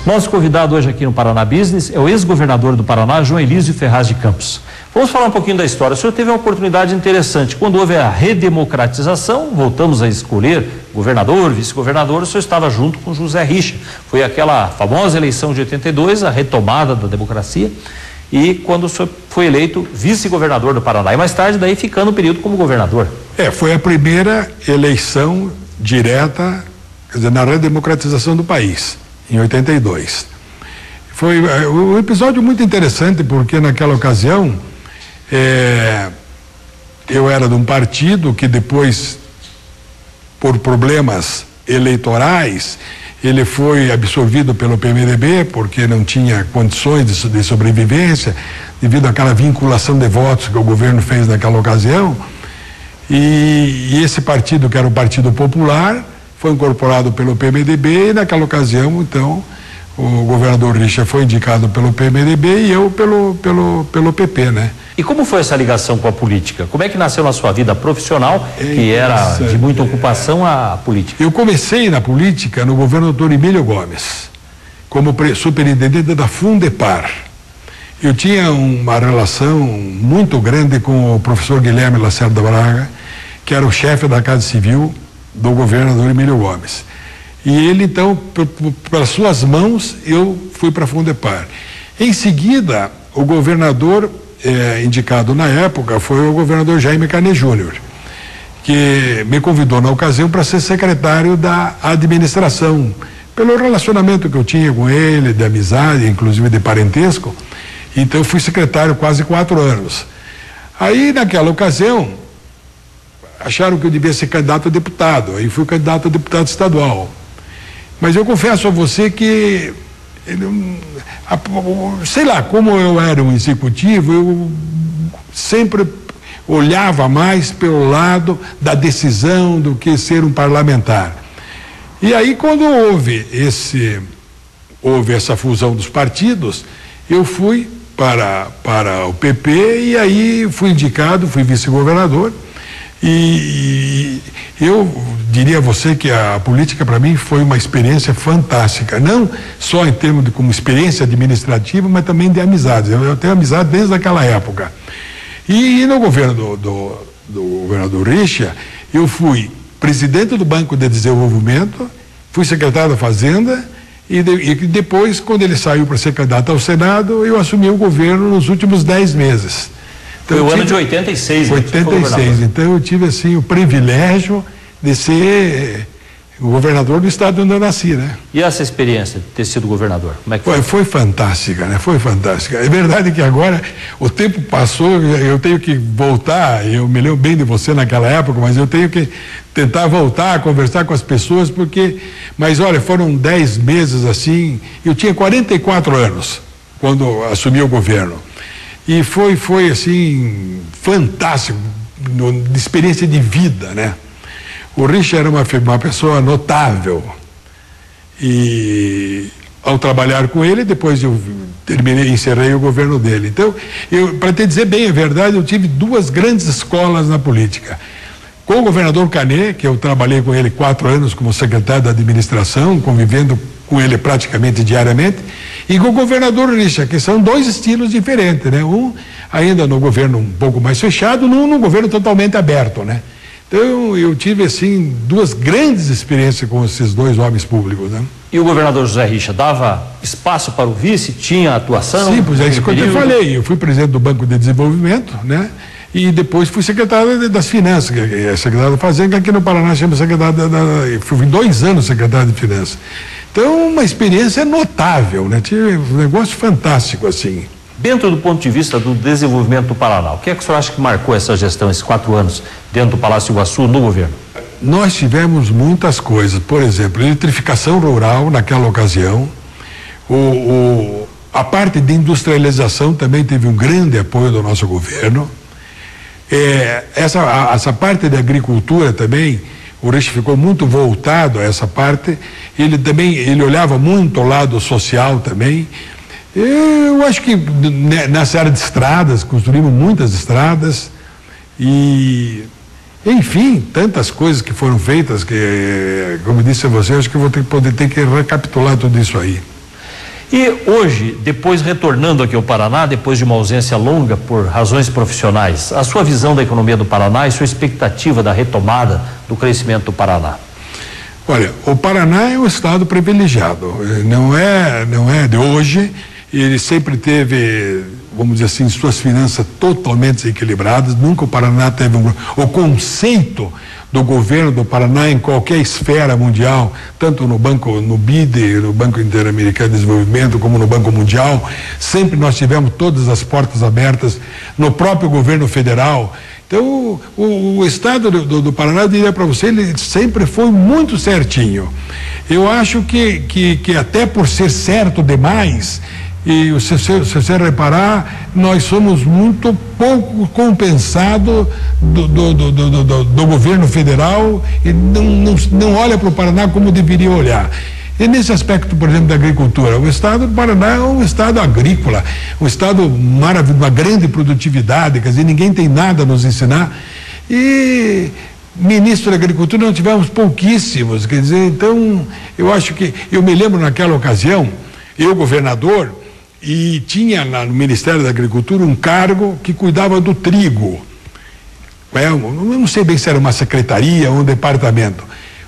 Nosso convidado hoje aqui no Paraná Business é o ex-governador do Paraná, João Elísio Ferraz de Campos. Vamos falar um pouquinho da história. O senhor teve uma oportunidade interessante. Quando houve a redemocratização, voltamos a escolher governador, vice-governador, o senhor estava junto com José Richa. Foi aquela famosa eleição de 82, a retomada da democracia, e quando o senhor foi eleito vice-governador do Paraná, e mais tarde daí ficando um período como governador. Foi a primeira eleição direta, quer dizer, na redemocratização do país, em 82. Foi um episódio muito interessante, porque naquela ocasião eu era de um partido que depois, por problemas eleitorais, ele foi absorvido pelo PMDB, porque não tinha condições de sobrevivência, devido àquela vinculação de votos que o governo fez naquela ocasião. E esse partido, que era o Partido Popular, foi incorporado pelo PMDB, e naquela ocasião, então, o governador Richa foi indicado pelo PMDB e eu pelo PP, né? E como foi essa ligação com a política? Como é que nasceu na sua vida profissional, que era de muita ocupação, a política? Eu comecei na política no governo do Dr. Emílio Gomes, como superintendente da Fundepar. Eu tinha uma relação muito grande com o professor Guilherme Lacerda Braga, que era o chefe da Casa Civil do governador Emílio Gomes. E ele, então, pelas suas mãos, eu fui para a Fundepar. Em seguida, o governador indicado na época foi o governador Jaime Carneiro Júnior, que me convidou na ocasião para ser secretário da administração, pelo relacionamento que eu tinha com ele, de amizade, inclusive de parentesco. Então eu fui secretário quase 4 anos. Aí, naquela ocasião, acharam que eu devia ser candidato a deputado, aí fui candidato a deputado estadual. Mas eu confesso a você que, sei lá, como eu era um executivo, eu sempre olhava mais pelo lado da decisão do que ser um parlamentar. E aí, quando houve essa fusão dos partidos, eu fui para o PP e aí fui indicado, fui vice-governador. E eu diria a você que a política para mim foi uma experiência fantástica, não só em termos de como experiência administrativa, mas também de amizades. Eu tenho amizade desde aquela época. E no governo do governador Richa, eu fui presidente do Banco de Desenvolvimento, fui secretário da Fazenda e depois, quando ele saiu para ser candidato ao Senado, eu assumi o governo nos últimos 10 meses. Então, foi o ano de 86. 86, então eu tive assim o privilégio de ser o governador do estado onde eu nasci, né? E essa experiência de ter sido governador, como é que foi? Foi fantástica, né? Foi fantástica. É verdade que agora o tempo passou, eu tenho que voltar, eu me lembro bem de você naquela época, mas eu tenho que tentar voltar a conversar com as pessoas, mas olha, foram 10 meses assim, eu tinha 44 anos quando assumi o governo. E foi assim, fantástico, de experiência de vida, né? O Richa era uma pessoa notável. E ao trabalhar com ele, depois eu encerrei o governo dele. Então, para te dizer bem a verdade, eu tive 2 grandes escolas na política. Com o governador Canet, que eu trabalhei com ele 4 anos como secretário da administração, convivendo com ele praticamente diariamente, e com o governador Richa, que são 2 estilos diferentes, né? Um ainda no governo um pouco mais fechado, num governo totalmente aberto, né? Então eu tive assim 2 grandes experiências com esses 2 homens públicos, né? E o governador José Richa dava espaço para o vice? Tinha atuação? Sim, pois é isso que eu te falei. Eu fui presidente do Banco de Desenvolvimento, né? E depois fui secretário das Finanças, que é secretário da Fazenda, que aqui no Paraná chama secretário fui 2 anos secretário de Finanças. Então, uma experiência notável, né? Tive um negócio fantástico, assim. Dentro do ponto de vista do desenvolvimento do Paraná, o que é que o senhor acha que marcou essa gestão, esses 4 anos, dentro do Palácio Iguaçu, no governo? Nós tivemos muitas coisas, por exemplo, eletrificação rural naquela ocasião, a parte de industrialização também teve um grande apoio do nosso governo. Essa parte de agricultura também, o Richa ficou muito voltado a essa parte. Ele olhava muito ao lado social também. Eu acho que nessa área de estradas, construímos muitas estradas e, enfim, tantas coisas que foram feitas que, como disse a você, acho que eu vou ter que recapitular tudo isso aí. E hoje, depois retornando aqui ao Paraná, depois de uma ausência longa por razões profissionais, a sua visão da economia do Paraná e sua expectativa da retomada do crescimento do Paraná? Olha, o Paraná é um estado privilegiado, não é de hoje. Ele sempre teve, vamos dizer assim, suas finanças totalmente equilibradas. Nunca o Paraná teve o conceito do governo do Paraná em qualquer esfera mundial, tanto no BID, no Banco Interamericano de Desenvolvimento, como no Banco Mundial. Sempre nós tivemos todas as portas abertas no próprio governo federal. Então, o estado do Paraná, eu diria para você, ele sempre foi muito certinho. Eu acho que até por ser certo demais, e se você reparar, nós somos muito pouco compensados do governo federal e não olha para o Paraná como deveria olhar. E nesse aspecto, por exemplo, da agricultura, o estado do Paraná é um estado agrícola, um estado maravilhoso, uma grande produtividade, quer dizer, ninguém tem nada a nos ensinar. E ministro da Agricultura nós tivemos pouquíssimos, quer dizer, então eu acho que, eu me lembro naquela ocasião, eu governador, e tinha lá no Ministério da Agricultura um cargo que cuidava do trigo. Eu não sei bem se era uma secretaria ou um departamento.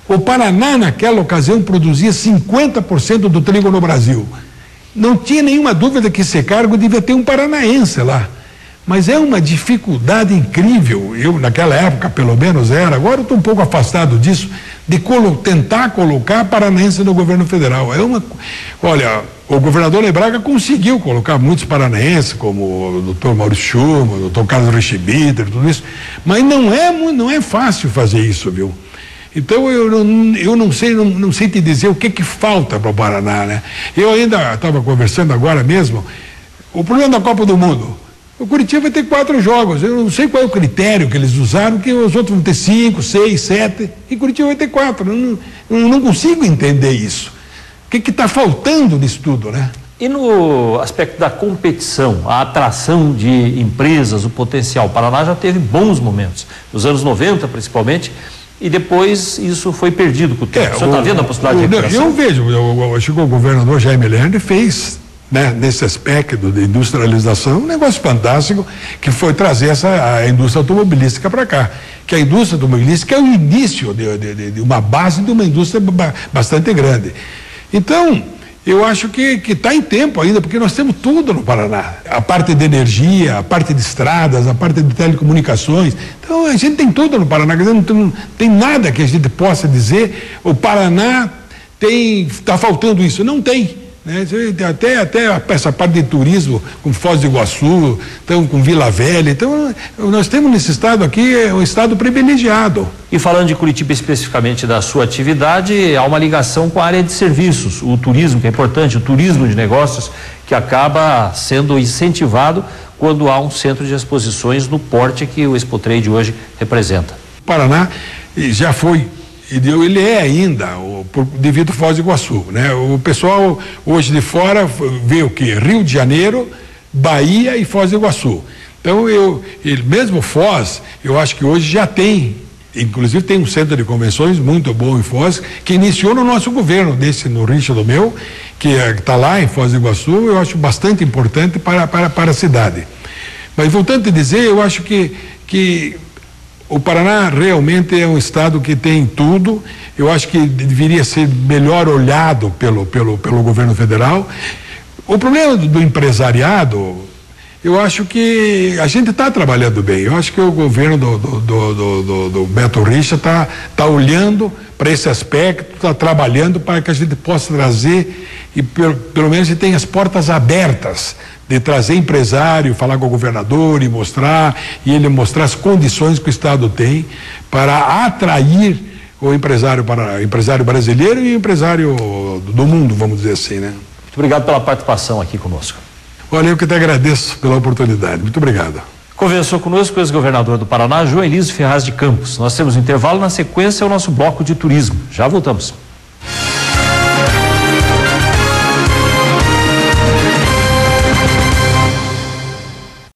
O Paraná, naquela ocasião, produzia 50% do trigo no Brasil. Não tinha nenhuma dúvida que esse cargo devia ter um paranaense lá. Mas é uma dificuldade incrível, eu naquela época pelo menos era, agora eu estou um pouco afastado disso, de tentar colocar paranaense no governo federal. Olha, o governador Lebraga conseguiu colocar muitos paranaenses, como o doutor Maurício Schumann, o doutor Carlos Richibitter, tudo isso, mas não é fácil fazer isso, viu? Então eu não sei te dizer o que falta para o Paraná, né? Eu ainda estava conversando agora mesmo, o problema da Copa do Mundo. O Curitiba vai ter 4 jogos, eu não sei qual é o critério que eles usaram, que os outros vão ter 5, 6, 7, e Curitiba vai ter 4. Não consigo entender isso. O que está faltando nisso tudo, né? E no aspecto da competição, a atração de empresas, o potencial, o Paraná já teve bons momentos, nos anos 90 principalmente, e depois isso foi perdido com o tempo. O senhor está vendo a possibilidade de recuperação? Eu vejo, eu acho que o governador Jaime Lerner fez, né, nesse aspecto de industrialização, um negócio fantástico, que foi trazer a indústria automobilística para cá. Que a indústria automobilística é o início de uma base de uma indústria bastante grande. Então, eu acho que está em tempo ainda, porque nós temos tudo no Paraná. A parte de energia, a parte de estradas, a parte de telecomunicações. Então, a gente tem tudo no Paraná. Não tem nada que a gente possa dizer, o Paraná está faltando isso. Não tem. Né? Até essa parte de turismo, com Foz do Iguaçu, então, com Vila Velha. Então, nós temos nesse estado aqui um estado privilegiado. E falando de Curitiba especificamente da sua atividade, há uma ligação com a área de serviços, o turismo, que é importante, o turismo de negócios, que acaba sendo incentivado quando há um centro de exposições no porte que o Expo Trade hoje representa. O Paraná já foi, ele é ainda, devido ao Foz do Iguaçu, né? O pessoal hoje de fora vê o quê? Rio de Janeiro, Bahia e Foz do Iguaçu. Então, mesmo Foz, eu acho que hoje já tem, inclusive tem um centro de convenções muito bom em Foz, que iniciou no nosso governo, no Richard meu, que está lá em Foz do Iguaçu, eu acho bastante importante para a cidade. Mas voltando a dizer, eu acho que o Paraná realmente é um estado que tem tudo. Eu acho que deveria ser melhor olhado pelo governo federal. O problema do empresariado, eu acho que a gente está trabalhando bem. Eu acho que o governo do Beto Richa está olhando para esse aspecto, está trabalhando para que a gente possa trazer, e pelo menos a gente tem as portas abertas de trazer empresário, falar com o governador e ele mostrar as condições que o estado tem para atrair o empresário brasileiro e o empresário do mundo, vamos dizer assim, né? Muito obrigado pela participação aqui conosco. Olha, eu que te agradeço pela oportunidade. Muito obrigado. Conversou conosco o ex-governador do Paraná, João Elísio Ferraz de Campos. Nós temos um intervalo, na sequência é o nosso bloco de turismo. Já voltamos.